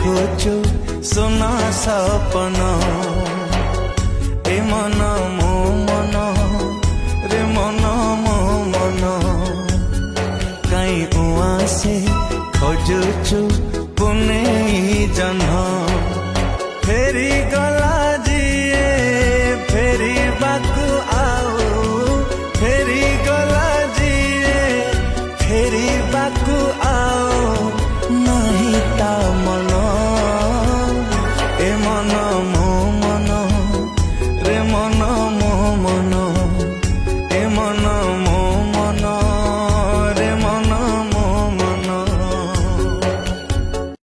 देखुचु सुना सपन ए मन मो मन रे मन मो मन कहीं उआ से खोजुचु